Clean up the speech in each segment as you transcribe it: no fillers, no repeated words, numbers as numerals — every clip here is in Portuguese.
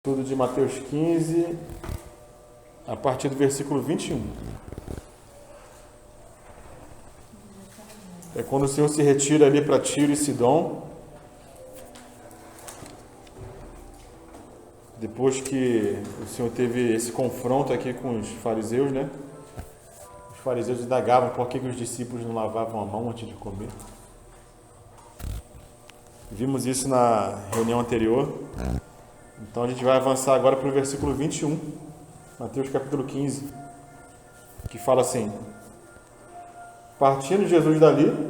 Estudo de Mateus 15, a partir do versículo 21. É quando o Senhor se retira ali para Tiro e Sidom, depois que o Senhor teve esse confronto aqui com os fariseus, né? Os fariseus indagavam por que os discípulos não lavavam a mão antes de comer. Vimos isso na reunião anterior. Então a gente vai avançar agora para o versículo 21, Mateus capítulo 15, que fala assim: Partindo Jesus dali,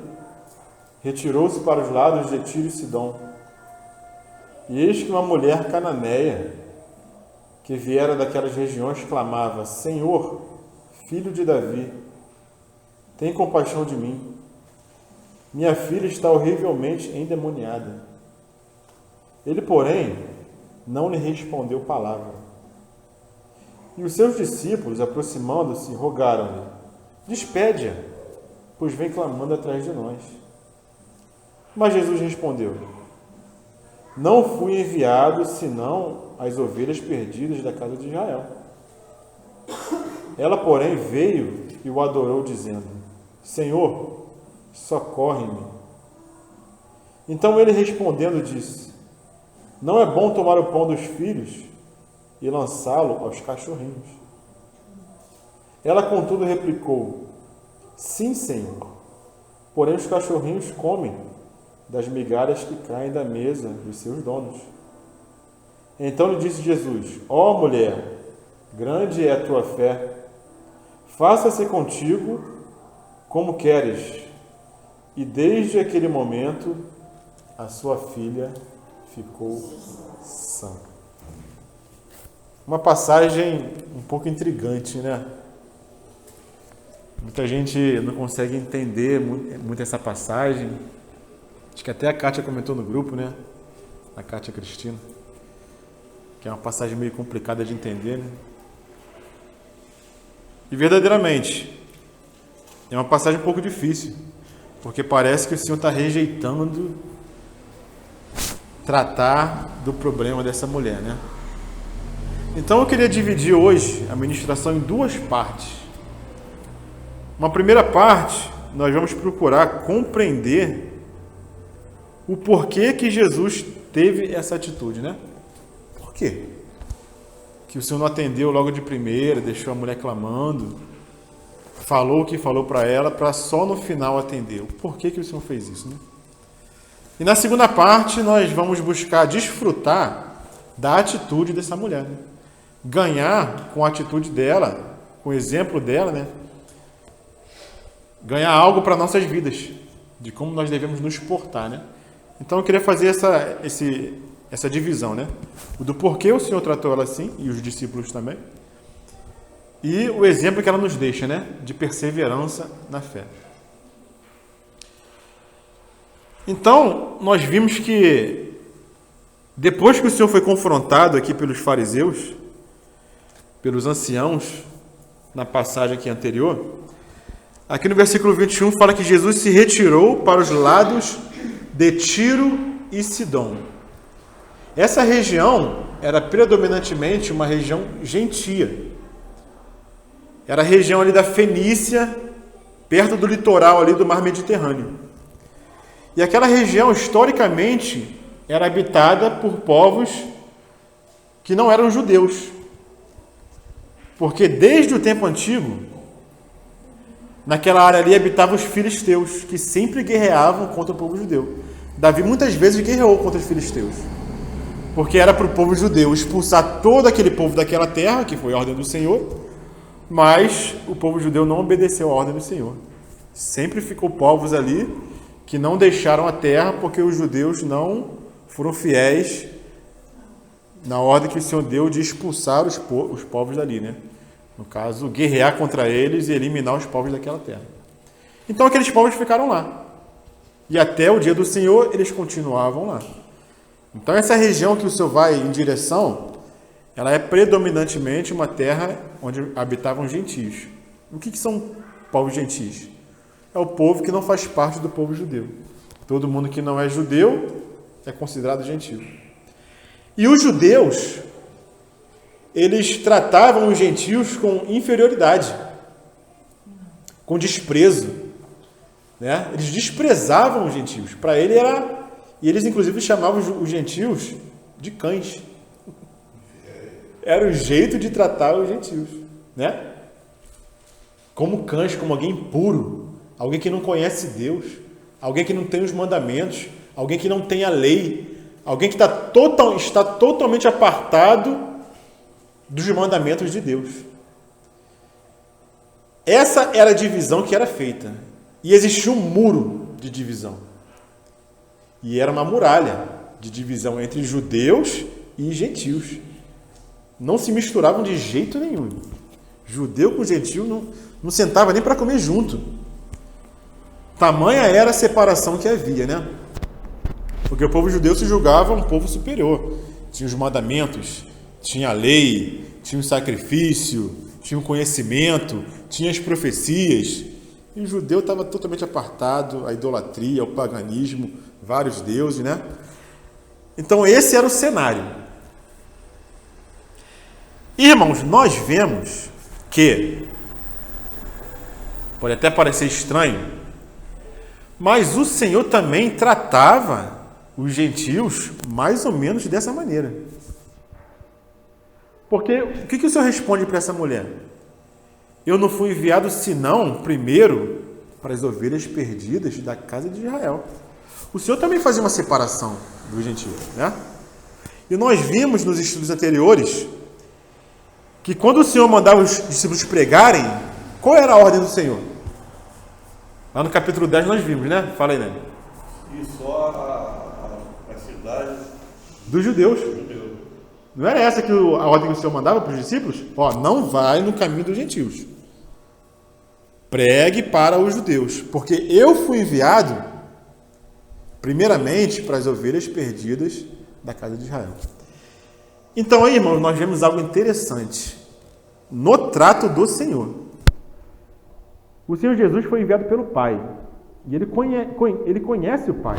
retirou-se para os lados de Tiro e Sidom. E eis que uma mulher cananeia, que viera daquelas regiões, clamava: Senhor, filho de Davi, tem compaixão de mim. Minha filha está horrivelmente endemoniada. Ele, porém, não lhe respondeu palavra. E os seus discípulos, aproximando-se, rogaram-lhe: Despede-a, pois vem clamando atrás de nós. Mas Jesus respondeu: Não fui enviado senão as ovelhas perdidas da casa de Israel. Ela, porém, veio e o adorou, dizendo: Senhor, socorre-me. Então ele, respondendo, disse: Não é bom tomar o pão dos filhos e lançá-lo aos cachorrinhos. Ela, contudo, replicou: Sim, Senhor, porém os cachorrinhos comem das migalhas que caem da mesa dos seus donos. Então lhe disse Jesus: Ó mulher, grande é a tua fé, faça-se contigo como queres. E desde aquele momento a sua filha ficou sã. Uma passagem um pouco intrigante, né? Muita gente não consegue entender muito essa passagem. Acho que até a Kátia comentou no grupo, né? A Kátia Cristina. Que é uma passagem meio complicada de entender, né? E verdadeiramente, é uma passagem um pouco difícil. Porque parece que o Senhor está rejeitando tratar do problema dessa mulher, né? Então eu queria dividir hoje a ministração em duas partes. Uma primeira parte, nós vamos procurar compreender o porquê que Jesus teve essa atitude, né? Por quê? Que o Senhor não atendeu logo de primeira, deixou a mulher clamando, falou o que falou para ela, para só no final atender. Por que que o Senhor fez isso, né? E na segunda parte, nós vamos buscar desfrutar da atitude dessa mulher, né? Ganhar com a atitude dela, com o exemplo dela, né? Ganhar algo para nossas vidas, de como nós devemos nos portar, né? Então eu queria fazer essa divisão, né? O do porquê o Senhor tratou ela assim, e os discípulos também, e o exemplo que ela nos deixa, né? De perseverança na fé. Então, nós vimos que depois que o Senhor foi confrontado aqui pelos fariseus, pelos anciãos, na passagem aqui anterior, aqui no versículo 21 fala que Jesus se retirou para os lados de Tiro e Sidom. Essa região era predominantemente uma região gentia. Era a região ali da Fenícia, perto do litoral ali do Mar Mediterrâneo. E aquela região, historicamente, era habitada por povos que não eram judeus. Porque desde o tempo antigo, naquela área ali habitavam os filisteus, que sempre guerreavam contra o povo judeu. Davi muitas vezes guerreou contra os filisteus. Porque era para o povo judeu expulsar todo aquele povo daquela terra, que foi a ordem do Senhor, mas o povo judeu não obedeceu a ordem do Senhor. Sempre ficou povos ali que não deixaram a terra porque os judeus não foram fiéis na ordem que o Senhor deu de expulsar os povos dali, né? No caso, guerrear contra eles e eliminar os povos daquela terra. Então aqueles povos ficaram lá. E até o dia do Senhor eles continuavam lá. Então essa região que o Senhor vai em direção, ela é predominantemente uma terra onde habitavam gentios. O que são povos gentios? É o povo que não faz parte do povo judeu. Todo mundo que não é judeu é considerado gentio. E os judeus eles tratavam os gentios com inferioridade, com desprezo, né? Eles desprezavam os gentios. Para ele era... E eles, inclusive, chamavam os gentios de cães. Era o jeito de tratar os gentios, né? Como cães, como alguém impuro, alguém que não conhece Deus, alguém que não tem os mandamentos, alguém que não tem a lei, alguém que está totalmente apartado dos mandamentos de Deus. Essa era a divisão que era feita. E existia um muro de divisão. E era uma muralha de divisão entre judeus e gentios. Não se misturavam de jeito nenhum. Judeu com gentio não sentava nem para comer junto. Tamanha era a separação que havia, né? Porque o povo judeu se julgava um povo superior. Tinha os mandamentos, tinha a lei, tinha o sacrifício, tinha o conhecimento, tinha as profecias. E o judeu estava totalmente apartado, a idolatria, o paganismo, vários deuses, né? Então esse era o cenário. Irmãos, nós vemos que, pode até parecer estranho, mas o Senhor também tratava os gentios mais ou menos dessa maneira. Porque o que o Senhor responde para essa mulher? Eu não fui enviado senão, primeiro, para as ovelhas perdidas da casa de Israel. O Senhor também fazia uma separação dos gentios, né? E nós vimos nos estudos anteriores que quando o Senhor mandava os discípulos pregarem, qual era a ordem do Senhor? Lá no capítulo 10 nós vimos, né? Fala aí, né? E só a cidade dos judeus. Não era essa que a ordem que o Senhor mandava para os discípulos? Ó, não vai no caminho dos gentios. Pregue para os judeus, porque eu fui enviado primeiramente para as ovelhas perdidas da casa de Israel. Então aí, irmãos, nós vemos algo interessante no trato do Senhor. O Senhor Jesus foi enviado pelo Pai, e ele conhece o Pai.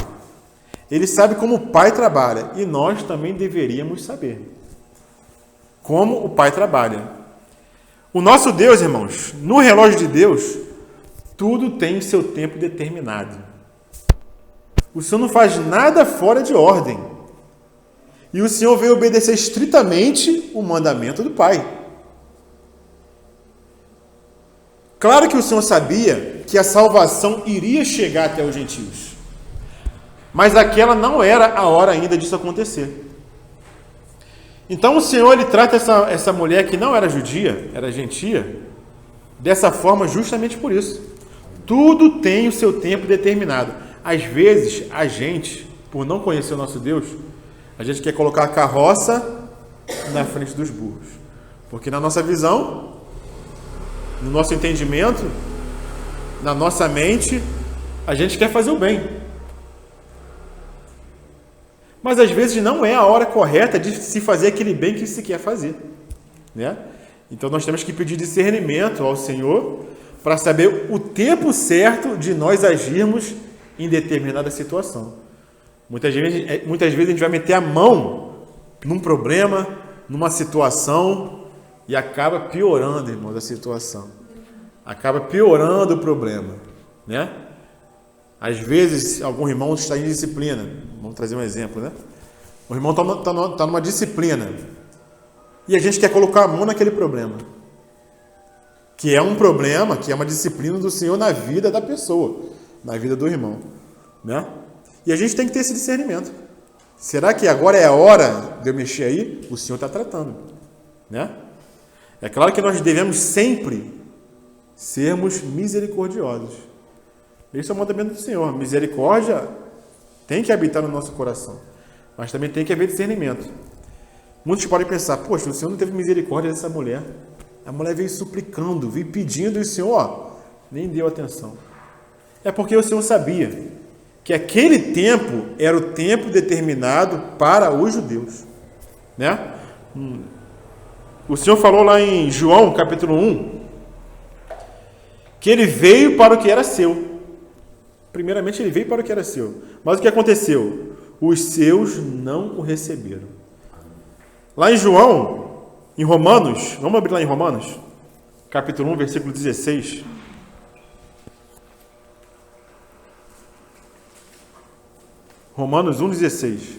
Ele sabe como o Pai trabalha, e nós também deveríamos saber como o Pai trabalha. O nosso Deus, irmãos, no relógio de Deus, tudo tem seu tempo determinado. O Senhor não faz nada fora de ordem. E o Senhor veio obedecer estritamente o mandamento do Pai. Claro que o Senhor sabia que a salvação iria chegar até os gentios. Mas aquela não era a hora ainda disso acontecer. Então o Senhor ele trata essa mulher que não era judia, era gentia, dessa forma justamente por isso. Tudo tem o seu tempo determinado. Às vezes, a gente, por não conhecer o nosso Deus, a gente quer colocar a carroça na frente dos burros. Porque na nossa visão, no nosso entendimento, na nossa mente, a gente quer fazer o bem. Mas às vezes não é a hora correta de se fazer aquele bem que se quer fazer, né? Então nós temos que pedir discernimento ao Senhor para saber o tempo certo de nós agirmos em determinada situação. Muitas vezes a gente vai meter a mão num problema, numa situação e acaba piorando, irmão, da situação. Acaba piorando o problema, né? Às vezes, algum irmão está em disciplina. Vamos trazer um exemplo, né? O irmão está numa disciplina. E a gente quer colocar a mão naquele problema. Que é um problema, que é uma disciplina do Senhor na vida da pessoa. Na vida do irmão, né? E a gente tem que ter esse discernimento. Será que agora é a hora de eu mexer aí? O Senhor está tratando, né? É claro que nós devemos sempre sermos misericordiosos. Esse é o mandamento do Senhor. Misericórdia tem que habitar no nosso coração, mas também tem que haver discernimento. Muitos podem pensar, poxa, o Senhor não teve misericórdia dessa mulher. A mulher veio suplicando, veio pedindo, e o Senhor nem deu atenção. É porque o Senhor sabia que aquele tempo era o tempo determinado para os judeus, né? O Senhor falou lá em João, capítulo 1, que ele veio para o que era seu. Primeiramente, ele veio para o que era seu. Mas o que aconteceu? Os seus não o receberam. Lá em João Em Romanos, vamos abrir lá em Romanos, capítulo 1, versículo 16. Romanos 1,16.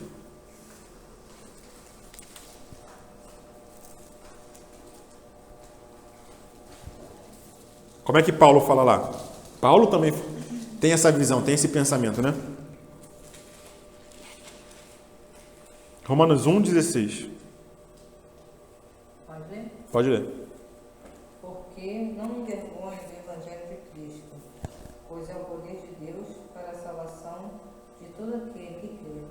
Como é que Paulo fala lá? Paulo também tem essa visão, tem esse pensamento, né? Romanos 1,16. Pode ler? Pode ler. Porque não me envergonho do Evangelho de Cristo, pois é o poder de Deus para a salvação de todo aquele que crê,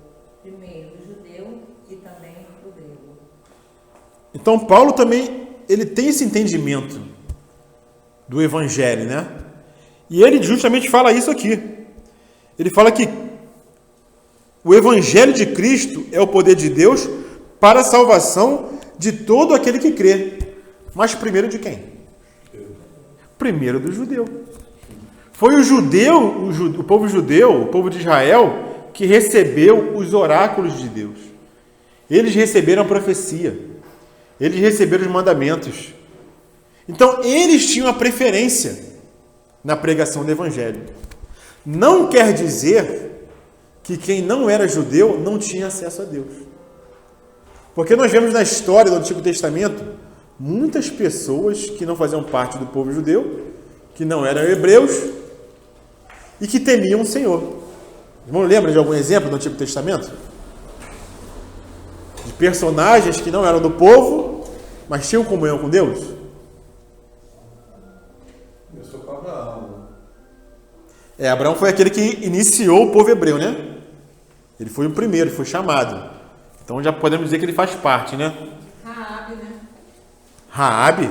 primeiro do judeu e também do grego. Então Paulo também, ele tem esse entendimento do Evangelho, né? E ele justamente fala isso aqui. Ele fala que o Evangelho de Cristo é o poder de Deus para a salvação de todo aquele que crê. Mas primeiro de quem? Primeiro do judeu. Foi o judeu, o povo judeu, o povo de Israel, que recebeu os oráculos de Deus. Eles receberam a profecia. Eles receberam os mandamentos. Então, eles tinham a preferência na pregação do Evangelho. Não quer dizer que quem não era judeu não tinha acesso a Deus. Porque nós vemos na história do Antigo Testamento muitas pessoas que não faziam parte do povo judeu, que não eram hebreus e que temiam o Senhor. Irmão, lembra de algum exemplo do Antigo Testamento? De personagens que não eram do povo, mas tinham comunhão com Deus? Começou com Abraão. Abraão foi aquele que iniciou o povo hebreu, né? Ele foi o primeiro, foi chamado. Então já podemos dizer que ele faz parte, né? Raabe, né? Raabe?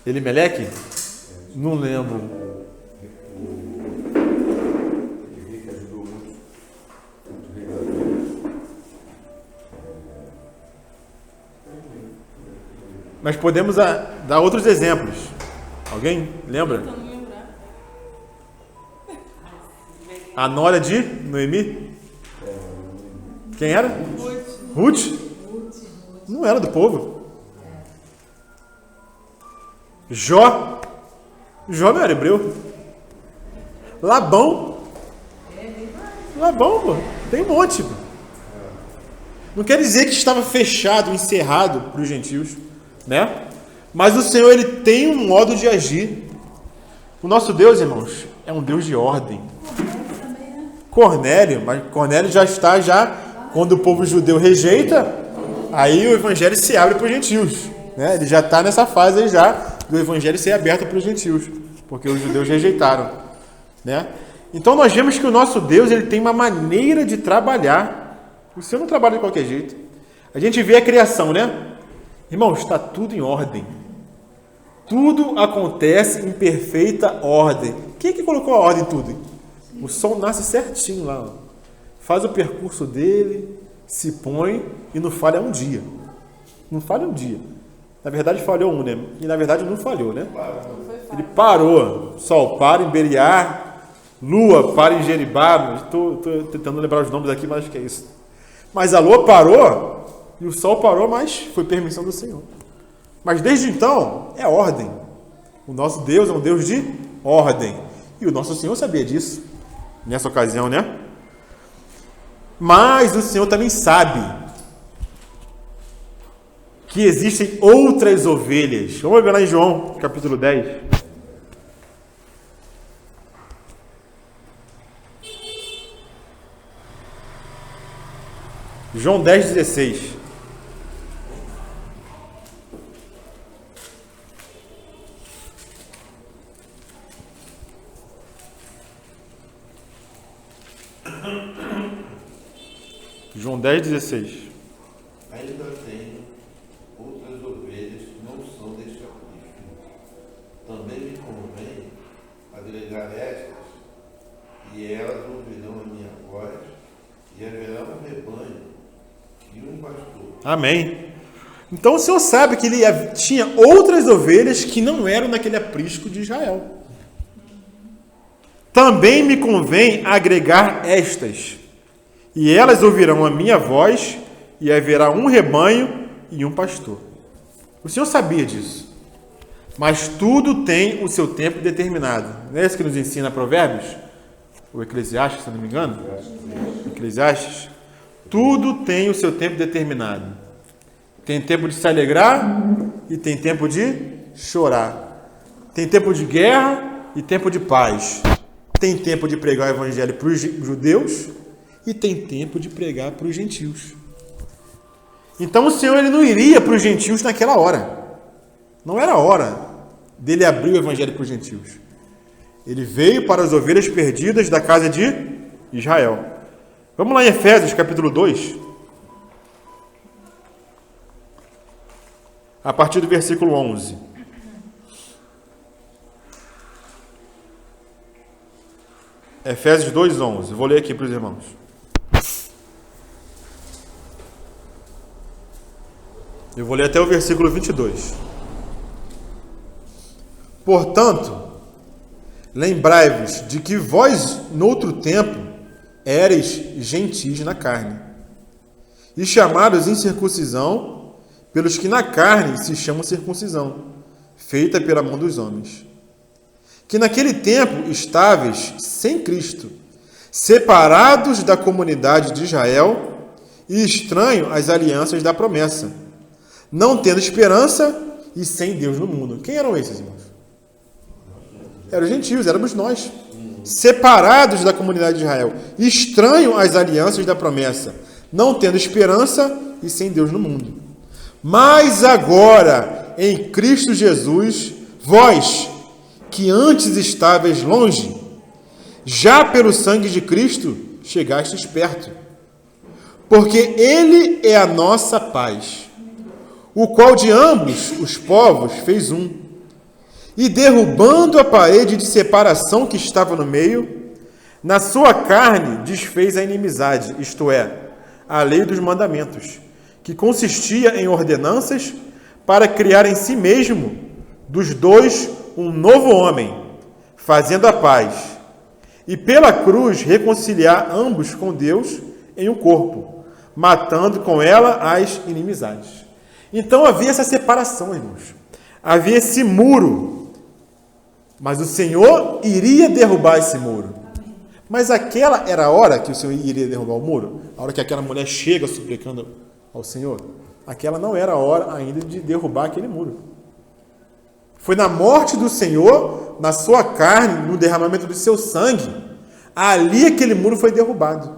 Elimeleque? Não lembro. Mas podemos dar outros exemplos. Alguém lembra? A nora de Noemi? Quem era? Ruth? Não era do povo. Jó? Jó não era hebreu. Labão? Labão, pô. Tem um monte, pô. Não quer dizer que estava fechado, encerrado para os gentios, né? Mas o Senhor, ele tem um modo de agir. O nosso Deus, irmãos, é um Deus de ordem. Cornélio, mas Cornélio já está quando o povo judeu rejeita, aí o evangelho se abre para os gentios, né? Ele já está nessa fase aí já do evangelho ser aberto para os gentios, porque os judeus rejeitaram, né? Então nós vemos que o nosso Deus, ele tem uma maneira de trabalhar. O Senhor não trabalha de qualquer jeito. A gente vê a criação, né? Irmãos, está tudo em ordem. Tudo acontece em perfeita ordem. Quem é que colocou a ordem em tudo? O sol nasce certinho lá, ó. Faz o percurso dele, se põe e não falha um dia. Não falha um dia. Na verdade falhou um, né? E na verdade não falhou, né? Ele parou. Sol para em Beriar, Lua para em Jeribá. Estou tentando lembrar os nomes aqui, mas acho que é isso. Mas a Lua parou e o Sol parou, mas foi permissão do Senhor. Mas desde então é ordem. O nosso Deus é um Deus de ordem. E o nosso Senhor sabia disso. Nessa ocasião, né? Mas o Senhor também sabe que existem outras ovelhas. Vamos ver lá em João, capítulo 10. João 10, 16. João 10, 16. Ainda tenho outras ovelhas que não são deste aprisco. Também me convém agregar estas, e elas ouvirão a minha voz, e haverá um rebanho e um pastor. Amém. Então o Senhor sabe que ele tinha outras ovelhas que não eram naquele aprisco de Israel. Também me convém agregar estas, e elas ouvirão a minha voz, e haverá um rebanho e um pastor. O Senhor sabia disso. Mas tudo tem o seu tempo determinado. Não é isso que nos ensina Provérbios? O Eclesiastes, se não me engano? Eclesiastes. Tudo tem o seu tempo determinado. Tem tempo de se alegrar e tem tempo de chorar. Tem tempo de guerra e tempo de paz. Tem tempo de pregar o evangelho para os judeus e tem tempo de pregar para os gentios. Então o Senhor ele não iria para os gentios naquela hora. Não era a hora dele abrir o evangelho para os gentios. Ele veio para as ovelhas perdidas da casa de Israel. Vamos lá em Efésios capítulo 2. A partir do versículo 11. Efésios 2:11. Vou ler aqui para os irmãos. Eu vou ler até o versículo 22. Portanto, lembrai-vos de que vós, noutro tempo, éreis gentis na carne, e chamados incircuncisão pelos que na carne se chamam circuncisão, feita pela mão dos homens. Que naquele tempo estáveis sem Cristo, separados da comunidade de Israel e estranho às alianças da promessa, não tendo esperança e sem Deus no mundo. Quem eram esses, irmãos? Eram os gentios, éramos nós. Separados da comunidade de Israel, estranho às alianças da promessa, não tendo esperança e sem Deus no mundo. Mas agora, em Cristo Jesus, vós, que antes estáveis longe, já pelo sangue de Cristo chegastes perto. Porque Ele é a nossa paz, o qual de ambos os povos fez um, e derrubando a parede de separação que estava no meio, na sua carne desfez a inimizade, isto é, a lei dos mandamentos, que consistia em ordenanças para criar em si mesmo dos dois um novo homem, fazendo a paz, e pela cruz reconciliar ambos com Deus em um corpo, matando com ela as inimizades. Então havia essa separação, irmãos. Havia esse muro. Mas o Senhor iria derrubar esse muro. Mas aquela era a hora que o Senhor iria derrubar o muro? A hora que aquela mulher chega suplicando ao Senhor? Aquela não era a hora ainda de derrubar aquele muro. Foi na morte do Senhor, na sua carne, no derramamento do seu sangue, ali aquele muro foi derrubado.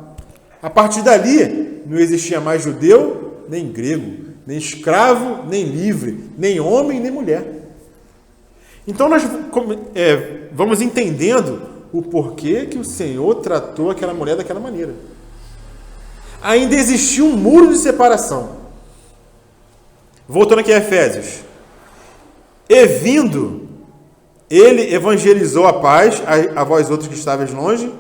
A partir dali, não existia mais judeu, nem grego, nem escravo, nem livre, nem homem, nem mulher. Então nós vamos entendendo o porquê que o Senhor tratou aquela mulher daquela maneira. Ainda existia um muro de separação. Voltando aqui a Efésios. E vindo, ele evangelizou a paz a vós outros que estáveis longe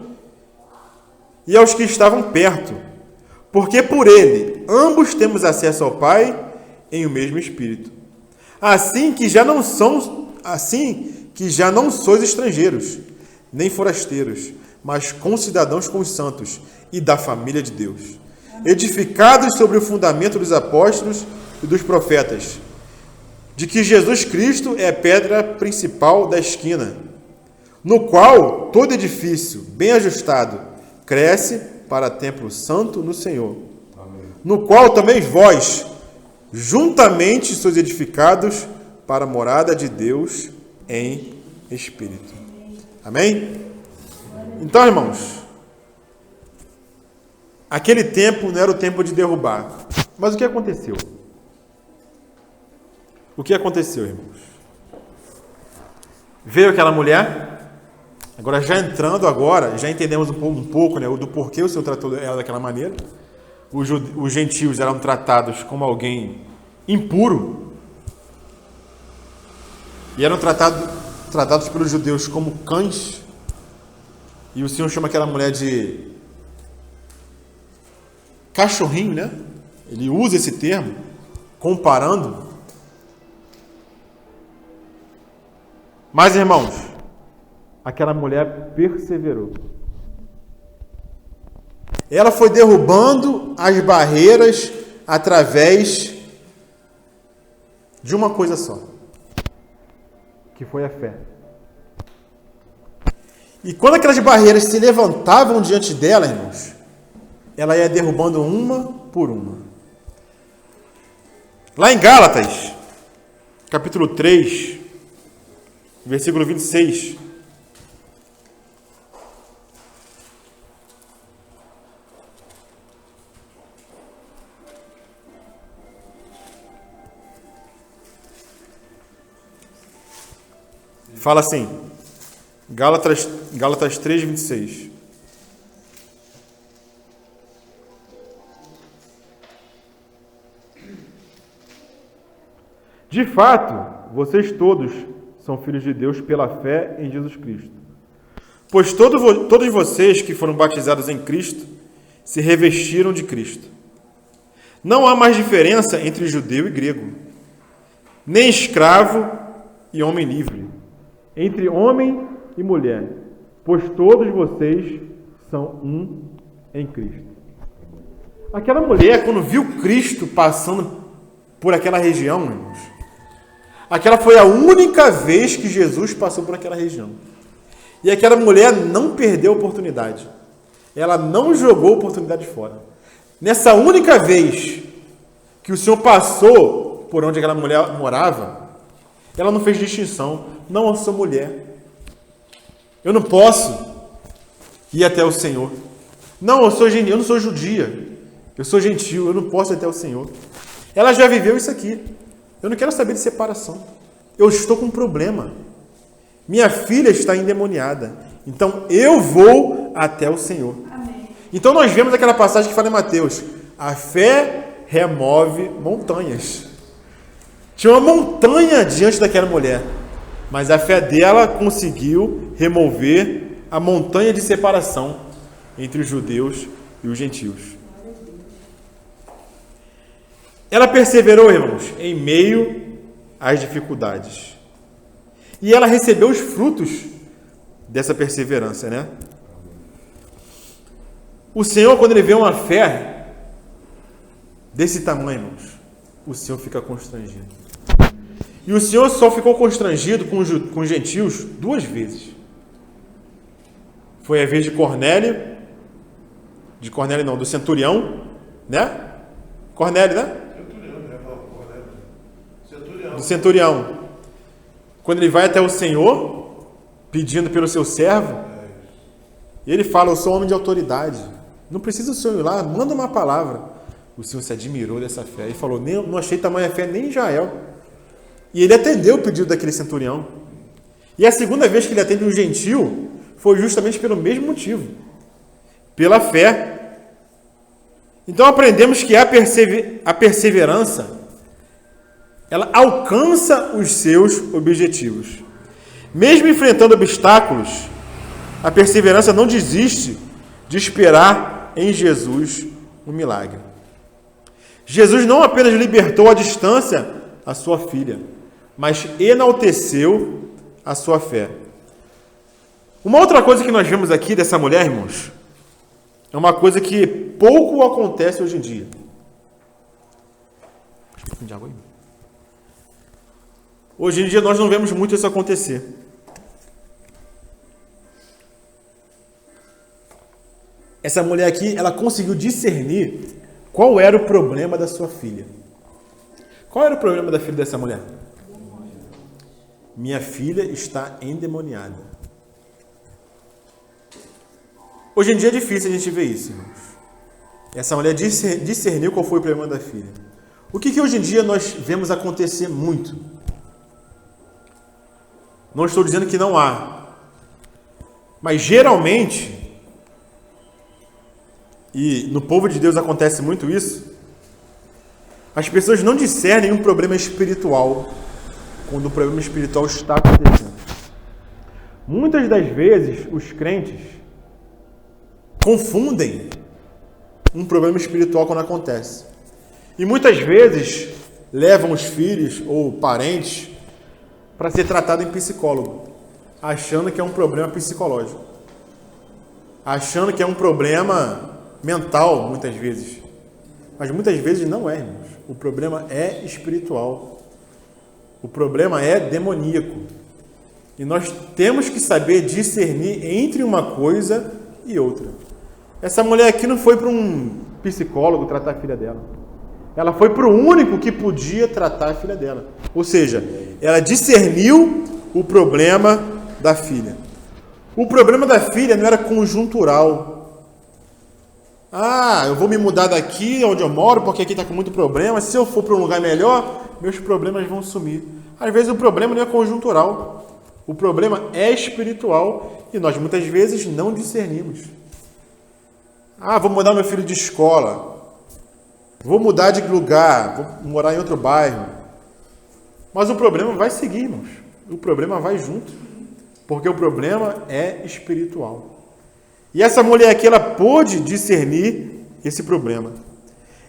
e aos que estavam perto, porque por ele ambos temos acesso ao Pai em o mesmo Espírito. Assim que já não sois estrangeiros, nem forasteiros, mas concidadãos com os santos e da família de Deus, edificados sobre o fundamento dos apóstolos e dos profetas, de que Jesus Cristo é a pedra principal da esquina, no qual todo edifício bem ajustado cresce para templo santo no Senhor, amém. No qual também vós, juntamente sois edificados para a morada de Deus em Espírito. Amém? Então, irmãos, aquele tempo não era o tempo de derrubar. Mas o que aconteceu? O que aconteceu, irmãos? Veio aquela mulher, agora já entendemos um pouco, né, do porquê o Senhor tratou ela daquela maneira. Os gentios eram tratados como alguém impuro e eram tratados pelos judeus como cães. E o Senhor chama aquela mulher de cachorrinho, né? Ele usa esse termo, comparando. Mas, irmãos, aquela mulher perseverou. ela foi derrubando as barreiras através de uma coisa só, que foi a fé. E quando aquelas barreiras se levantavam diante dela, irmãos, ela ia derrubando uma por uma. Lá em Gálatas, capítulo 3, versículo 26. Fala assim, Gálatas 3, 26. De fato, vocês todos são filhos de Deus pela fé em Jesus Cristo. Pois todos vocês que foram batizados em Cristo se revestiram de Cristo. Não há mais diferença entre judeu e grego, nem escravo e homem livre, entre homem e mulher, pois todos vocês são um em Cristo. Aquela mulher, quando viu Cristo passando por aquela região, irmãos, aquela foi a única vez que Jesus passou por aquela região. E aquela mulher não perdeu a oportunidade. Ela não jogou a oportunidade fora. Nessa única vez que o Senhor passou por onde aquela mulher morava, ela não fez distinção. Não, eu sou mulher. Eu não posso ir até o Senhor. Não, eu não sou judia. Eu sou gentil, eu não posso ir até o Senhor. Ela já viveu isso aqui. Eu não quero saber de separação. Eu estou com um problema. Minha filha está endemoniada. Então eu vou até o Senhor. Amém. Então nós vemos aquela passagem que fala em Mateus. A fé remove montanhas. Tinha uma montanha diante daquela mulher. Mas a fé dela conseguiu remover a montanha de separação entre os judeus e os gentios. Ela perseverou, irmãos, em meio às dificuldades. E ela recebeu os frutos dessa perseverança, né? O Senhor, quando Ele vê uma fé desse tamanho, irmãos, o Senhor fica constrangido. E o Senhor só ficou constrangido com os gentios 2 vezes. Foi a vez de Cornélio, do centurião, né? Cornélio, né? Do centurião. Quando ele vai até o Senhor, pedindo pelo seu servo, ele fala, eu sou homem de autoridade. Não precisa o Senhor ir lá, manda uma palavra. O Senhor se admirou dessa fé e falou, não achei tamanha fé nem em Israel. E ele atendeu o pedido daquele centurião. E a segunda vez que ele atende um gentil, foi justamente pelo mesmo motivo. Pela fé. Então aprendemos que a perseverança, ela alcança os seus objetivos. Mesmo enfrentando obstáculos, a perseverança não desiste de esperar em Jesus um milagre. Jesus não apenas libertou à distância a sua filha, mas enalteceu a sua fé. Uma outra coisa que nós vemos aqui dessa mulher, irmãos, é uma coisa que pouco acontece hoje em dia. Um pouquinho de água aí. Hoje em dia nós não vemos muito isso acontecer. Essa mulher aqui, ela conseguiu discernir qual era o problema da sua filha. Qual era o problema da filha dessa mulher? Minha filha está endemoniada. Hoje em dia é difícil a gente ver isso, irmãos. Essa mulher discerniu qual foi o problema da filha. O que hoje em dia nós vemos acontecer muito? Não estou dizendo que não há. Mas geralmente, e no povo de Deus acontece muito isso, as pessoas não discernem um problema espiritual quando o problema espiritual está acontecendo. Muitas das vezes, os crentes confundem um problema espiritual quando acontece. E muitas vezes levam os filhos ou parentes para ser tratado em psicólogo, achando que é um problema psicológico, achando que é um problema mental, muitas vezes. Mas muitas vezes não é, irmãos. O problema é espiritual. O problema é demoníaco. E nós temos que saber discernir entre uma coisa e outra. Essa mulher aqui não foi para um psicólogo tratar a filha dela. Ela foi para o único que podia tratar a filha dela. Ou seja, ela discerniu o problema da filha. O problema da filha não era conjuntural. Ah, eu vou me mudar daqui onde eu moro porque aqui está com muito problema. Se eu for para um lugar melhor, meus problemas vão sumir. Às vezes o problema não é conjuntural. O problema é espiritual e nós muitas vezes não discernimos. Ah, vou mudar meu filho de escola. Vou mudar de lugar. Vou morar em outro bairro. Mas o problema vai seguir, irmãos. O problema vai junto. Porque o problema é espiritual. E essa mulher aqui, ela pôde discernir esse problema.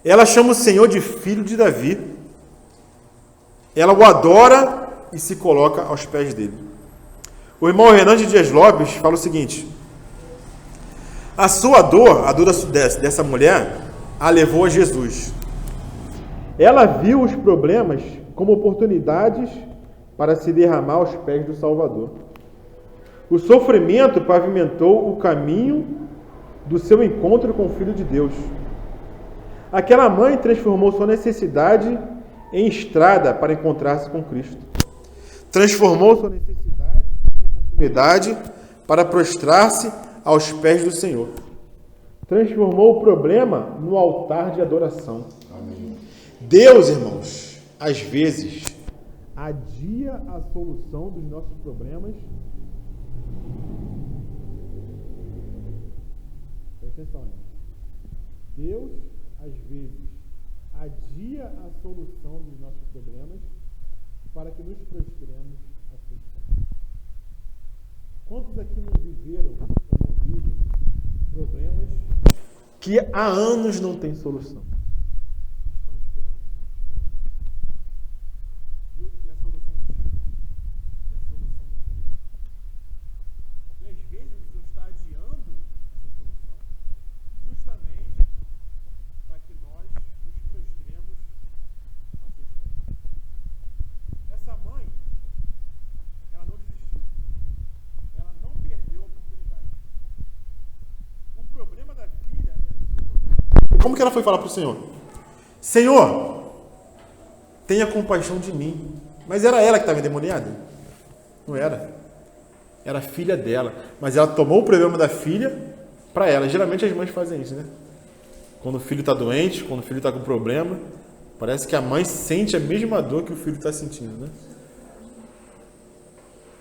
Ela chama o Senhor de filho de Davi. Ela o adora e se coloca aos pés dele. O irmão Renan de Dias Lopes fala o seguinte: a sua dor, a dor dessa mulher, a levou a Jesus. Ela viu os problemas como oportunidades para se derramar aos pés do Salvador. O sofrimento pavimentou o caminho do seu encontro com o Filho de Deus. Aquela mãe transformou sua necessidade em estrada para encontrar-se com Cristo. Transformou sua necessidade em oportunidade para prostrar-se aos pés do Senhor. Transformou o problema no altar de adoração. Amém. Deus, irmãos, às vezes adia a solução dos nossos problemas. Presta atenção. Deus, às vezes, adia a solução dos nossos problemas para que nos prostremos a solução. Quantos aqui não viveram ou não vivem problemas que há anos não têm solução? Estão esperando e a solução não chega. E a solução não chega. E às vezes o Deus está adiando essa solução justamente para que nós nos prostremos aos seus pés. Essa mãe, ela não desistiu. Ela não perdeu a oportunidade. O problema da filha era o seu problema. Como que ela foi falar para o Senhor? Senhor, tenha compaixão de mim. Mas era ela que estava endemoniada? Não era. Era a filha dela. Mas ela tomou o problema da filha para ela. Geralmente as mães fazem isso, né? Quando o filho está doente, quando o filho está com problema, parece que a mãe sente a mesma dor que o filho está sentindo, né?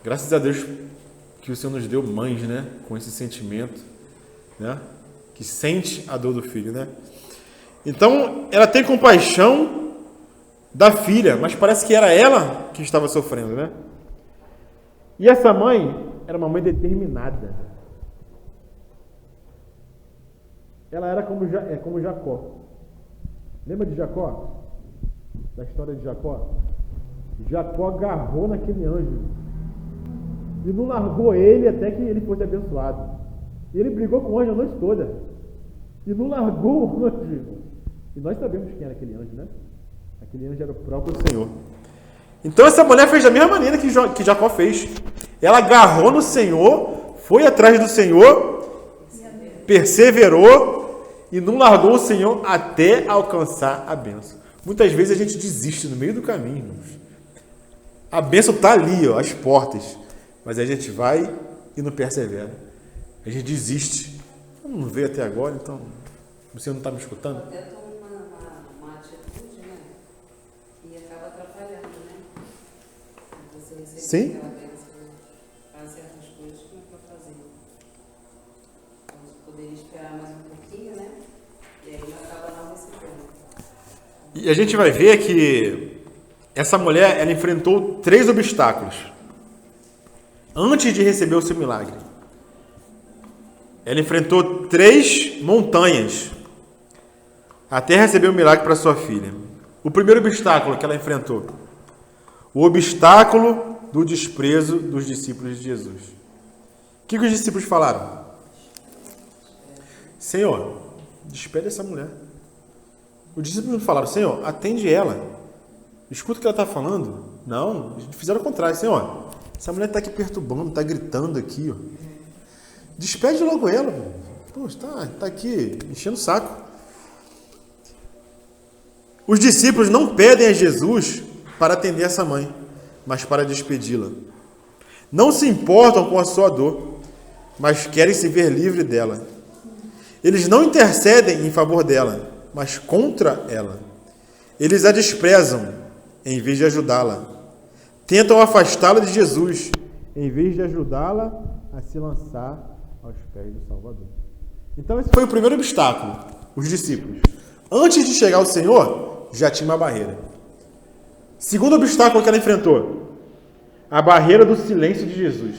Graças a Deus que o Senhor nos deu mães, né? Com esse sentimento, né? Que sente a dor do filho, né? Então, ela tem compaixão da filha, mas parece que era ela que estava sofrendo, né? E essa mãe era uma mãe determinada. Ela era como Jacó. Lembra de Jacó? Da história de Jacó? Jacó agarrou naquele anjo e não largou ele até que ele fosse abençoado. E ele brigou com o anjo a noite toda e não largou o anjo. E nós sabemos quem era aquele anjo, né? Aquele anjo era o próprio Senhor. Então essa mulher fez da mesma maneira que Jacó fez. Ela agarrou no Senhor, foi atrás do Senhor, perseverou e não largou o Senhor até alcançar a bênção. Muitas vezes a gente desiste no meio do caminho, irmãos. A bênção está ali, ó, às portas, mas a gente vai e não persevera. A gente desiste. Não veio até agora, então você não está me escutando? Até toma uma atitude, né? E acaba atrapalhando, né? Você recebe Sim. aquela bênção, faz certas coisas que não é para fazer. Então, você poderia esperar mais um pouquinho, né? E aí acaba não recebendo. E a gente vai ver que essa mulher, ela enfrentou 3 obstáculos antes de receber o seu milagre. Ela enfrentou 3 montanhas até receber o milagre para sua filha. O primeiro obstáculo que ela enfrentou, o obstáculo do desprezo dos discípulos de Jesus. O que os discípulos falaram? Senhor, despede essa mulher. Os discípulos não falaram, Senhor, atende ela. Escuta o que ela está falando. Não, fizeram o contrário. Senhor, essa mulher está aqui perturbando, está gritando aqui. Ó. Despede logo ela. Pô, está aqui enchendo o saco. Os discípulos não pedem a Jesus para atender essa mãe, mas para despedi-la. Não se importam com a sua dor, mas querem se ver livre dela. Eles não intercedem em favor dela, mas contra ela. Eles a desprezam, em vez de ajudá-la. Tentam afastá-la de Jesus, em vez de ajudá-la a se lançar aos pés do Salvador. Então esse foi o primeiro obstáculo, os discípulos. Antes de chegar ao Senhor, já tinha uma barreira. Segundo obstáculo que ela enfrentou, a barreira do silêncio de Jesus.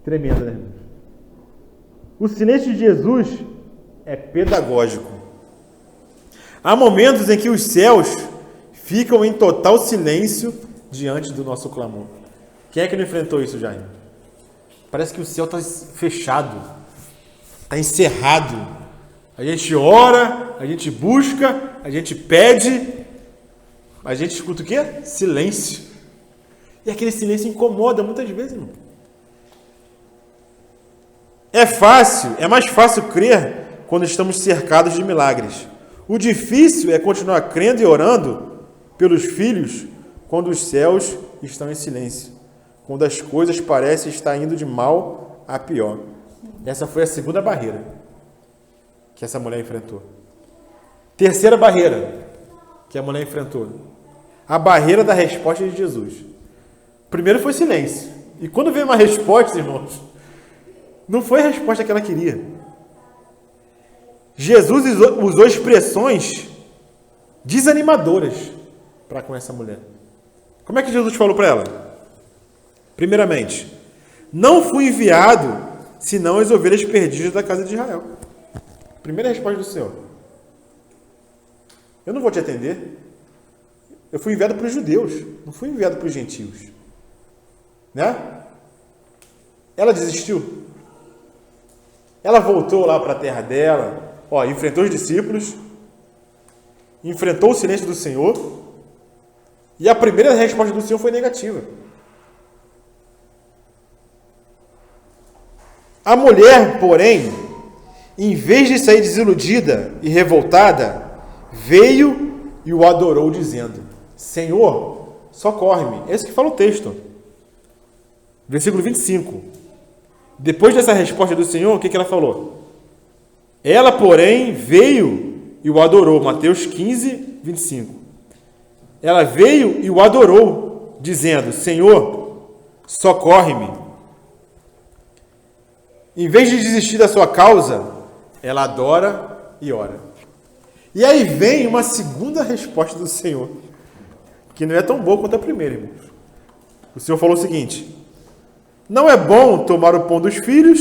Tremenda, né, irmãos? O silêncio de Jesus é pedagógico. Há momentos em que os céus ficam em total silêncio diante do nosso clamor. Quem é que não enfrentou isso já? Parece que o céu está fechado, está encerrado. A gente ora, a gente busca, a gente pede, a gente escuta o quê? Silêncio. E aquele silêncio incomoda muitas vezes, irmão. É mais fácil crer quando estamos cercados de milagres. O difícil é continuar crendo e orando pelos filhos quando os céus estão em silêncio, quando as coisas parecem estar indo de mal a pior. Essa foi a segunda barreira que essa mulher enfrentou. Terceira barreira que a mulher enfrentou, a barreira da resposta de Jesus. Primeiro foi silêncio. E quando veio uma resposta, irmãos, não foi a resposta que ela queria. Jesus usou expressões desanimadoras para com essa mulher. Como é que Jesus falou para ela? Primeiramente, não fui enviado senão as ovelhas perdidas da casa de Israel. Primeira resposta do Senhor. Eu não vou te atender. Eu fui enviado para os judeus, não fui enviado para os gentios. Né? Ela desistiu. Ela voltou lá para a terra dela, enfrentou os discípulos, enfrentou o silêncio do Senhor, e a primeira resposta do Senhor foi negativa. A mulher, porém, em vez de sair desiludida e revoltada, veio e o adorou dizendo, Senhor, socorre-me. Esse que fala o texto. Versículo 25. Depois dessa resposta do Senhor, o que ela falou? Ela, porém, veio e o adorou. Mateus 15, 25. Ela veio e o adorou, dizendo, Senhor, socorre-me. Em vez de desistir da sua causa, ela adora e ora. E aí vem uma segunda resposta do Senhor, que não é tão boa quanto a primeira, irmãos. O Senhor falou o seguinte, não é bom tomar o pão dos filhos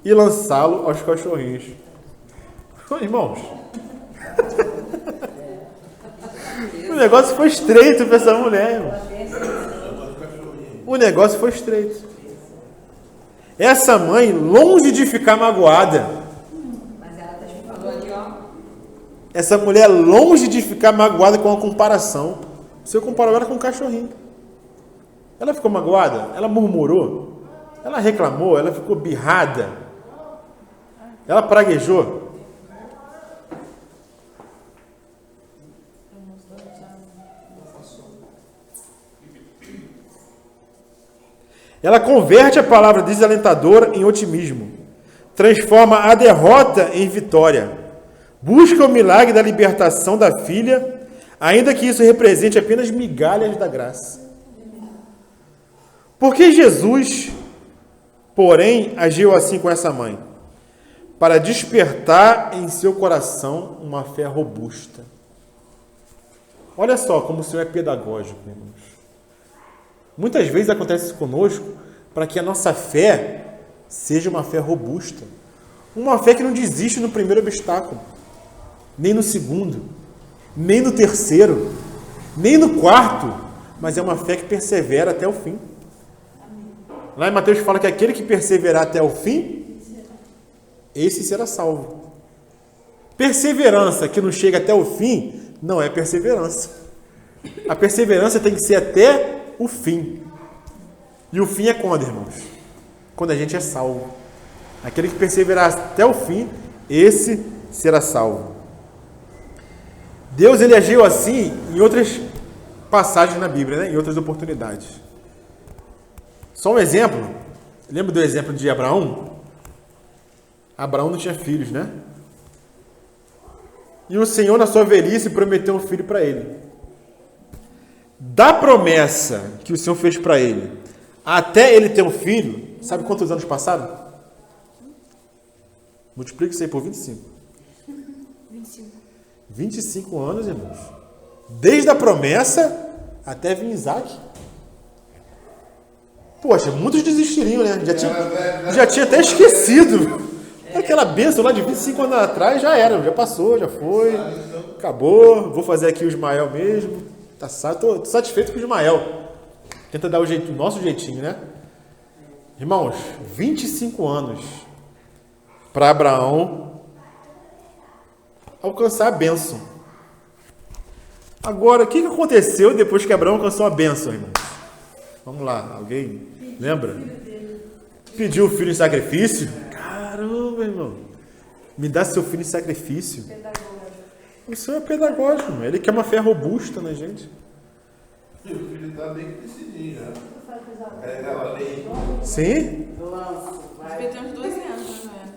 e lançá-lo aos cachorrinhos. Irmãos, o negócio foi estreito para essa mulher, irmão. O negócio foi estreito. Essa mãe, longe de ficar magoada, essa mulher, longe de ficar magoada com a comparação, o Senhor comparou ela com um cachorrinho. Ela ficou magoada? Ela murmurou? Ela reclamou? Ela ficou birrada? Ela praguejou? Ela converte a palavra desalentadora em otimismo, transforma a derrota em vitória, busca o milagre da libertação da filha, ainda que isso represente apenas migalhas da graça. Por que Jesus, porém, agiu assim com essa mãe? Para despertar em seu coração uma fé robusta. Olha só como o Senhor é pedagógico, irmãos. Muitas vezes acontece isso conosco para que a nossa fé seja uma fé robusta. Uma fé que não desiste no primeiro obstáculo, nem no segundo, nem no terceiro, nem no quarto, mas é uma fé que persevera até o fim. Lá em Mateus fala que aquele que perseverar até o fim, esse será salvo. Perseverança que não chega até o fim não é perseverança. A perseverança tem que ser até o fim. E o fim é quando, irmãos? Quando a gente é salvo. Aquele que perseverar até o fim, esse será salvo. Deus ele agiu assim em outras passagens na Bíblia, né? Em outras oportunidades. Só um exemplo. Lembra do exemplo de Abraão? Abraão não tinha filhos, né? E o Senhor, na sua velhice, prometeu um filho para ele. Da promessa que o Senhor fez para ele, até ele ter um filho, sabe quantos anos passaram? Multiplica isso aí por 25. 25 anos, irmãos. Desde a promessa até vir Isaac. Poxa, muitos desistiriam, né? Já tinha até esquecido. Aquela bênção lá de 25 anos atrás já era, já passou, já foi. Acabou, vou fazer aqui o Ismael mesmo. Tô satisfeito com o Ismael. Tenta dar o nosso jeitinho, né? Irmãos, 25 anos para Abraão alcançar a bênção. Agora, o que aconteceu depois que Abraão alcançou a bênção, irmãos? Vamos lá, alguém lembra? Pediu o filho em sacrifício? Caramba, irmão. Me dá seu filho em sacrifício. O Senhor é pedagógico, irmão. Ele quer uma fé robusta na gente. E o filho está bem crescidinho já. Carregava leite. Sim? Tem uns 12 anos, né?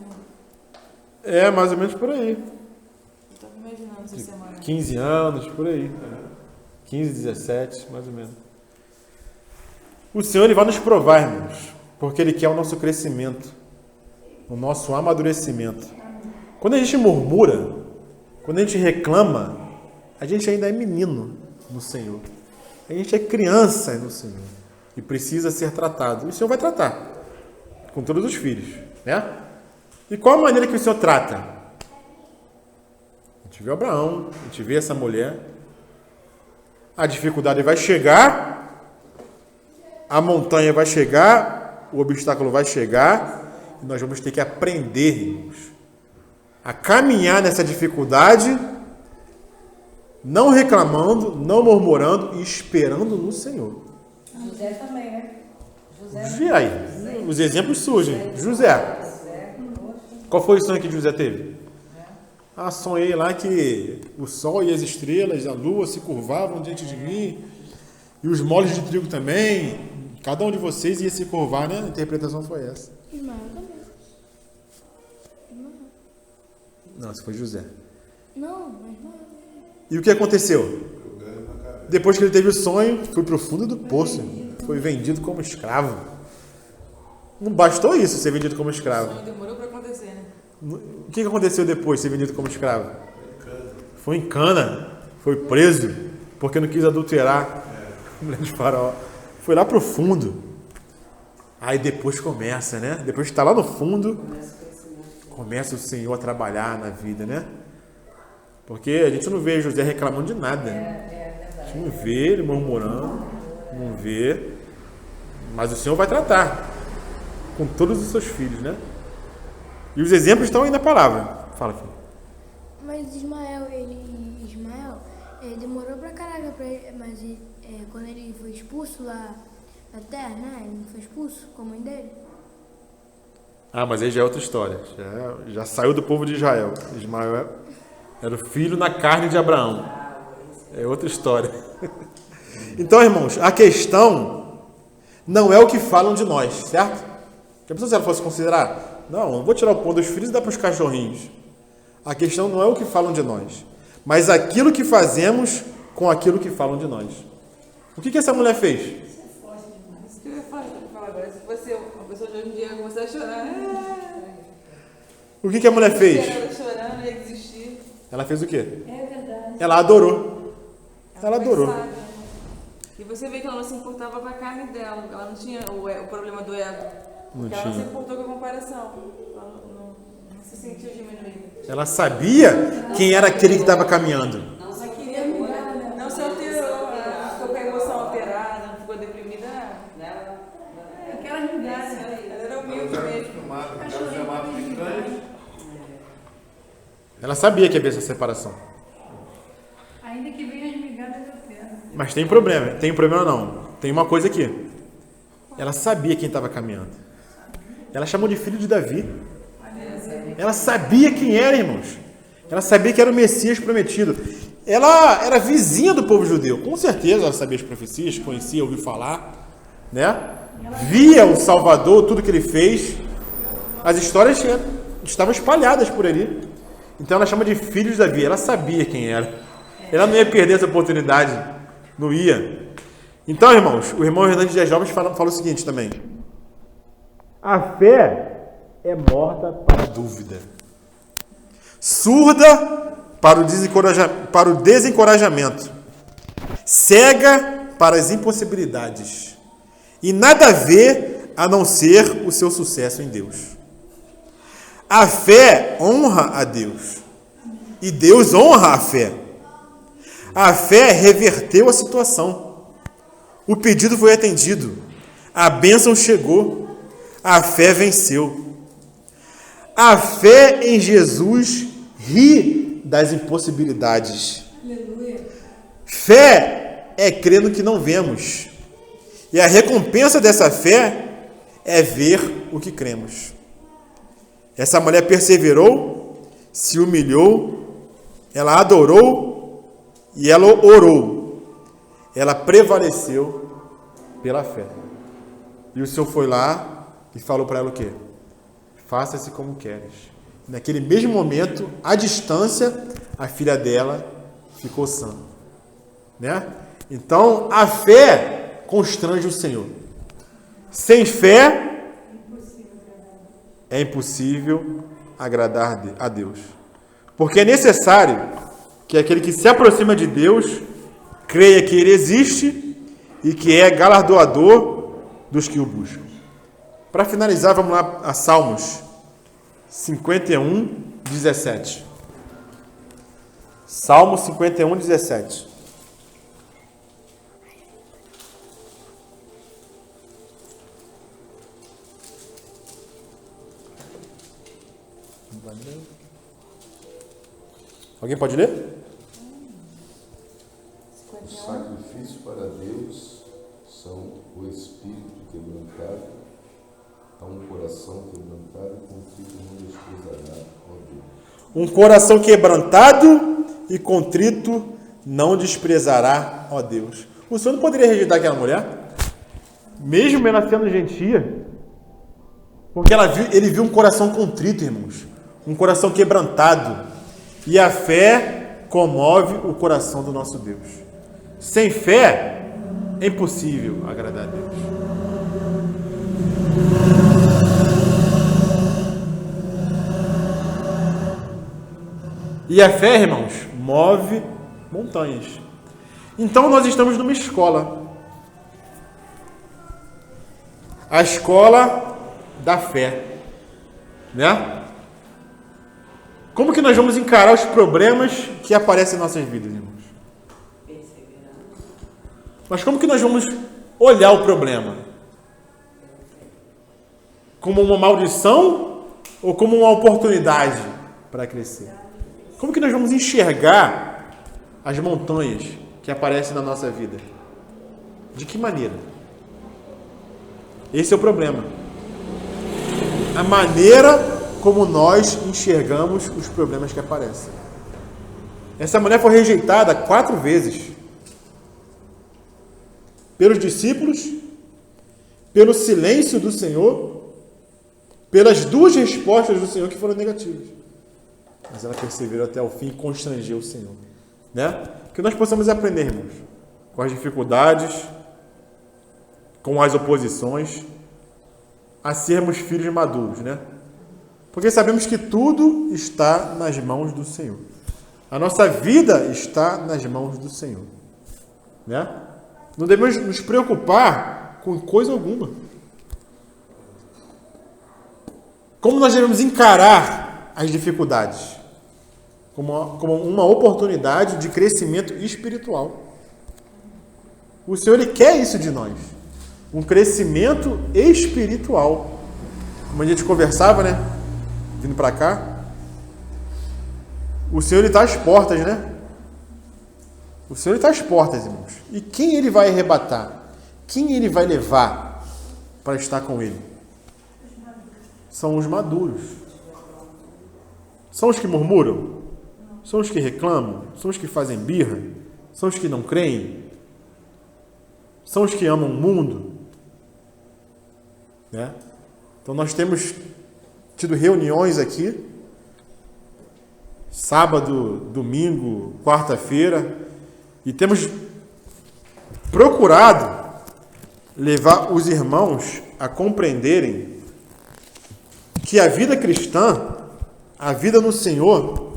É, mais ou menos por aí. Eu estava imaginando essa semana. 15 anos, por aí. 15, 17, mais ou menos. O Senhor ele vai nos provar, irmãos, porque Ele quer o nosso crescimento, o nosso amadurecimento. Quando a gente murmura, quando a gente reclama, a gente ainda é menino no Senhor. A gente é criança no Senhor e precisa ser tratado. E o Senhor vai tratar com todos os filhos, né? E qual a maneira que o Senhor trata? A gente vê Abraão, a gente vê essa mulher. A dificuldade vai chegar, a montanha vai chegar, o obstáculo vai chegar, e nós vamos ter que aprender, irmãos, a caminhar nessa dificuldade, não reclamando, não murmurando e esperando no Senhor. José também, né? E aí, os exemplos surgem. José. Qual foi o sonho que José teve? Ah, sonhei lá que o sol e as estrelas, a lua se curvavam diante de mim, e os moles de trigo também. Cada um de vocês ia se curvar, né? A interpretação foi essa. Ismael também. Não, esse foi José. Não, mas não. E o que aconteceu? Depois que ele teve o sonho, foi para o fundo do poço. Foi vendido como escravo. Não bastou isso, ser vendido como escravo. O sonho demorou para acontecer, né? O que aconteceu depois de ser vendido como escravo? Foi em cana. Foi preso porque não quis adulterar a mulher de Faraó. Foi lá pro fundo. Aí depois começa, né? Depois que está lá no fundo, começa o Senhor a trabalhar na vida, né? Porque a gente não vê José reclamando de nada. Né? A gente não vê ele murmurando, não vê. Mas o Senhor vai tratar com todos os seus filhos, né? E os exemplos estão aí na palavra. Fala, filho. Mas Ismael demorou pra caraca pra ele, mas quando ele foi expulso lá da terra, né? Ele não foi expulso com a mãe dele. Ah, mas aí já é outra história. Já saiu do povo de Israel. Ismael era o filho na carne de Abraão. É outra história. Então, irmãos, a questão não é o que falam de nós, certo? Já pensou se ela fosse considerar? Não vou tirar o pão dos filhos e dar para os cachorrinhos. A questão não é o que falam de nós, mas aquilo que fazemos com aquilo que falam de nós. O que essa mulher fez? Isso que eu ia falar agora. Se fosse uma pessoa de hoje em dia começar a chorar. O que a mulher fez? Ela chorando, ia desistir. Ela fez o quê? É verdade. Ela adorou. Ela adorou. Sabe, né? E você vê que ela não se importava com a carne dela. Ela não tinha o problema do ego. Porque ela não se importou com a comparação. Ela não se sentiu diminuída. Ela sabia quem era aquele que estava caminhando. Não queria mudar, não se alterou, ficou com a emoção alterada, não ficou deprimida. Aquela realidade. Ela era humilde mesmo. Acostumado, ela chamava de cães. Ela sabia que havia essa separação. Ainda que venha as migalhas da terra. Mas tem problema. Tem problema não. Tem uma coisa aqui. Ela sabia quem estava caminhando. Ela chamou de filho de Davi. Ela sabia quem era, irmãos. Ela sabia que era o Messias prometido. Ela era vizinha do povo judeu. Com certeza ela sabia as profecias, conhecia, ouviu falar, né? Via o Salvador, tudo que ele fez. As histórias estavam espalhadas por ali. Então ela chama de filho de Davi. Ela sabia quem era. Ela não ia perder essa oportunidade. Não ia. Então, irmãos, o irmão Hernandes Dias Lopes fala o seguinte também. A fé é morta para a dúvida. Surda para o desencorajamento. Cega para as impossibilidades. E nada vê a não ser o seu sucesso em Deus. A fé honra a Deus. E Deus honra a fé. A fé reverteu a situação. O pedido foi atendido. A bênção chegou. A fé venceu. A fé em Jesus ri das impossibilidades. Aleluia. Fé é crer no que não vemos. E a recompensa dessa fé é ver o que cremos. Essa mulher perseverou, se humilhou, ela adorou e ela orou. Ela prevaleceu pela fé. E o Senhor foi lá e falou para ela o quê? Faça-se como queres. Naquele mesmo momento, à distância, a filha dela ficou sã. Né? Então, a fé constrange o Senhor. Sem fé, é impossível agradar a Deus. Porque é necessário que aquele que se aproxima de Deus creia que Ele existe e que é galardoador dos que o buscam. Para finalizar, vamos lá a Salmos 51, 17. Salmo 51, 17. Alguém pode ler? O sacrifício para Deus são o espírito quebrantado, a um coração quebrantado e contrito não desprezará, ó Deus. Um coração quebrantado e contrito não desprezará, ó Deus. O Senhor não poderia rejeitar aquela mulher? Mesmo ela sendo gentia? Porque ele viu um coração contrito, irmãos. Um coração quebrantado. E a fé comove o coração do nosso Deus. Sem fé, é impossível agradar a Deus. E a fé, irmãos, move montanhas. Então nós estamos numa escola. A escola da fé. Né? Como que nós vamos encarar os problemas que aparecem em nossas vidas, irmãos? Mas como que nós vamos olhar o problema? Como uma maldição ou como uma oportunidade para crescer? Como que nós vamos enxergar as montanhas que aparecem na nossa vida? De que maneira? Esse é o problema. A maneira como nós enxergamos os problemas que aparecem. Essa mulher foi rejeitada 4 vezes. Pelos discípulos, pelo silêncio do Senhor, pelas 2 respostas do Senhor que foram negativas. Mas ela perseverou até o fim e constrangeu o Senhor. Né? Que nós possamos aprender, irmãos, com as dificuldades, com as oposições, a sermos filhos maduros, né? Porque sabemos que tudo está nas mãos do Senhor. A nossa vida está nas mãos do Senhor. Né? Não devemos nos preocupar com coisa alguma. Como nós devemos encarar as dificuldades? Como uma oportunidade de crescimento espiritual. O Senhor, Ele quer isso de nós. Um crescimento espiritual. Como a gente conversava, né? Vindo para cá. o Senhor está às portas, né? O Senhor está às portas, irmãos. E quem Ele vai arrebatar? Quem Ele vai levar para estar com Ele? São os maduros. São os que murmuram? São os que reclamam? São os que fazem birra? São os que não creem? São os que amam o mundo? Né? Então nós temos tido reuniões aqui, sábado, domingo, quarta-feira, e temos procurado levar os irmãos a compreenderem que a vida cristã, a vida no Senhor,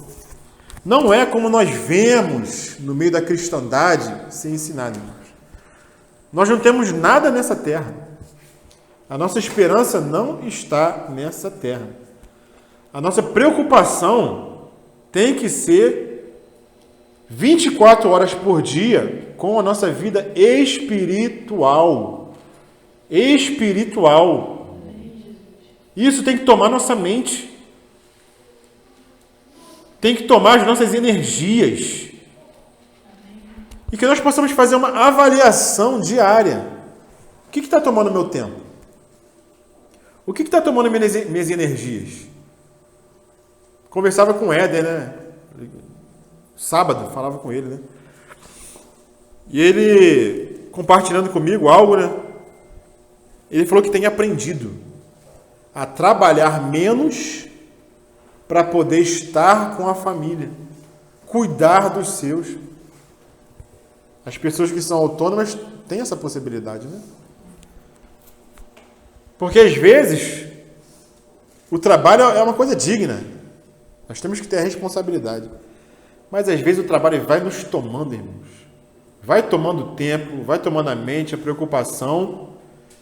não é como nós vemos no meio da cristandade ser ensinado. Nós não temos nada nessa terra. A nossa esperança não está nessa terra. A nossa preocupação tem que ser 24 horas por dia com a nossa vida espiritual. Espiritual. Isso tem que tomar nossa mente. Tem que tomar as nossas energias. E que nós possamos fazer uma avaliação diária. O que está tomando meu tempo? O que está tomando minhas energias? Conversava com o Éder, né? Sábado, falava com ele, né? E ele, compartilhando comigo algo, né? Ele falou que tem aprendido a trabalhar menos para poder estar com a família, cuidar dos seus. As pessoas que são autônomas têm essa possibilidade, né? Porque às vezes o trabalho é uma coisa digna. Nós temos que ter a responsabilidade. Mas às vezes o trabalho vai nos tomando, irmãos. Vai tomando tempo, vai tomando a mente, a preocupação.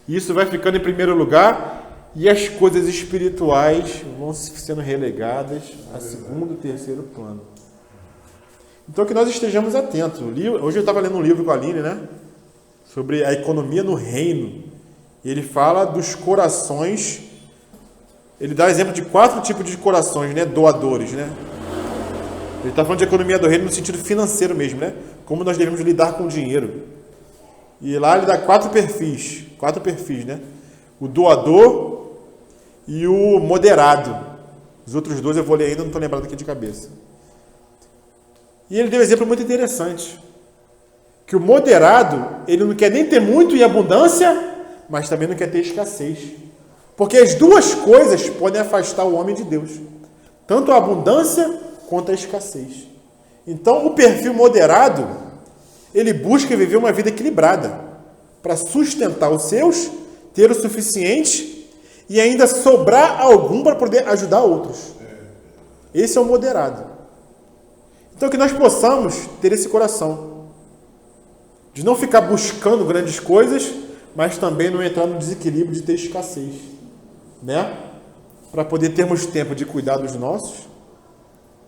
E isso vai ficando em primeiro lugar. E as coisas espirituais vão sendo relegadas a segundo, terceiro plano. Então que nós estejamos atentos. Hoje eu estava lendo um livro com a Aline, né? Sobre a economia no reino. Ele fala dos corações. Ele dá exemplo de 4 tipos de corações, né? Doadores, né? Ele está falando de economia do reino no sentido financeiro mesmo, né? Como nós devemos lidar com o dinheiro. E lá ele dá 4 perfis. 4 perfis, né? O doador e o moderado. Os outros 2 eu vou ler ainda, não estou lembrado aqui de cabeça. E ele deu um exemplo muito interessante. Que o moderado, ele não quer nem ter muito em abundância, mas também não quer ter escassez. Porque as duas coisas podem afastar o homem de Deus. Tanto a abundância quanto a escassez. Então, o perfil moderado, ele busca viver uma vida equilibrada, para sustentar os seus, ter o suficiente e ainda sobrar algum para poder ajudar outros. Esse é o moderado. Então, que nós possamos ter esse coração, de não ficar buscando grandes coisas, mas também não entrar no desequilíbrio de ter escassez, né? Para poder termos tempo de cuidar dos nossos,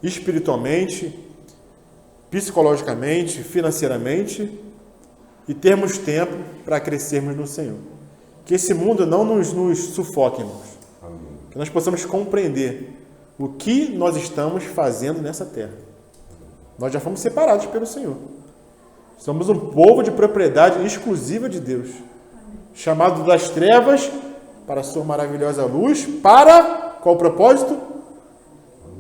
espiritualmente, psicologicamente, financeiramente, e termos tempo para crescermos no Senhor. Que esse mundo não nos sufoque, irmãos. Que nós possamos compreender o que nós estamos fazendo nessa terra. Nós já fomos separados pelo Senhor. Somos um povo de propriedade exclusiva de Deus, chamado das trevas para a sua maravilhosa luz, para qual propósito?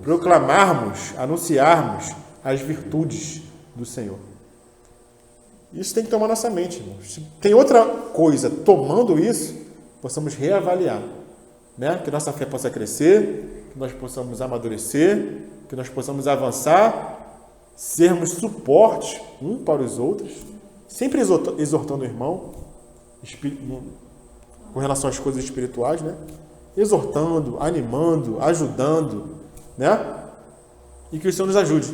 Proclamarmos, anunciarmos as virtudes do Senhor. Isso tem que tomar nossa mente, irmãos. Se tem outra coisa tomando isso, possamos reavaliar, né? Que nossa fé possa crescer, que nós possamos amadurecer, que nós possamos avançar, sermos suporte um para os outros, sempre exortando o irmão, com relação às coisas espirituais, né? Exortando, animando, ajudando, né? E que o Senhor nos ajude,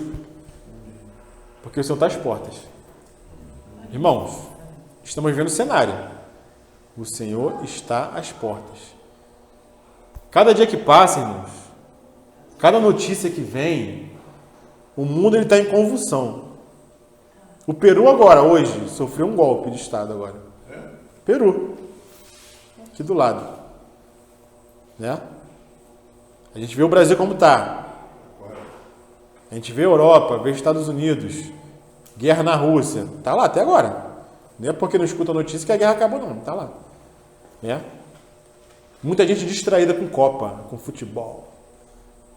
porque o Senhor está às portas. Irmãos, estamos vendo o cenário. O Senhor está às portas. Cada dia que passa, irmãos, cada notícia que vem, o mundo está em convulsão. O Peru agora, hoje, sofreu um golpe de Estado agora. Peru. Aqui do lado. Né? A gente vê o Brasil como está. A gente vê Europa, vê Estados Unidos, guerra na Rússia. Tá lá até agora. Não é porque não escuta a notícia que a guerra acabou, não. Tá lá. Né? Muita gente distraída com Copa, com futebol.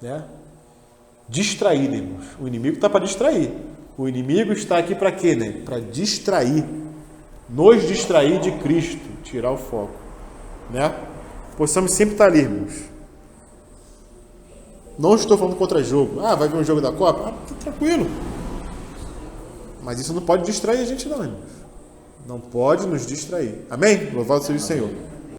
Né? Distraída, irmãos. O inimigo está para distrair. O inimigo está aqui para quê, né? Para distrair. Nos distrair de Cristo. Tirar o foco. Né? Possamos sempre estar ali, irmãos. Não estou falando contra jogo. Ah, vai ver um jogo da Copa? Ah, tá tranquilo. Mas isso não pode distrair a gente não, irmãos. Não pode nos distrair. Amém? Louvado seja o Senhor.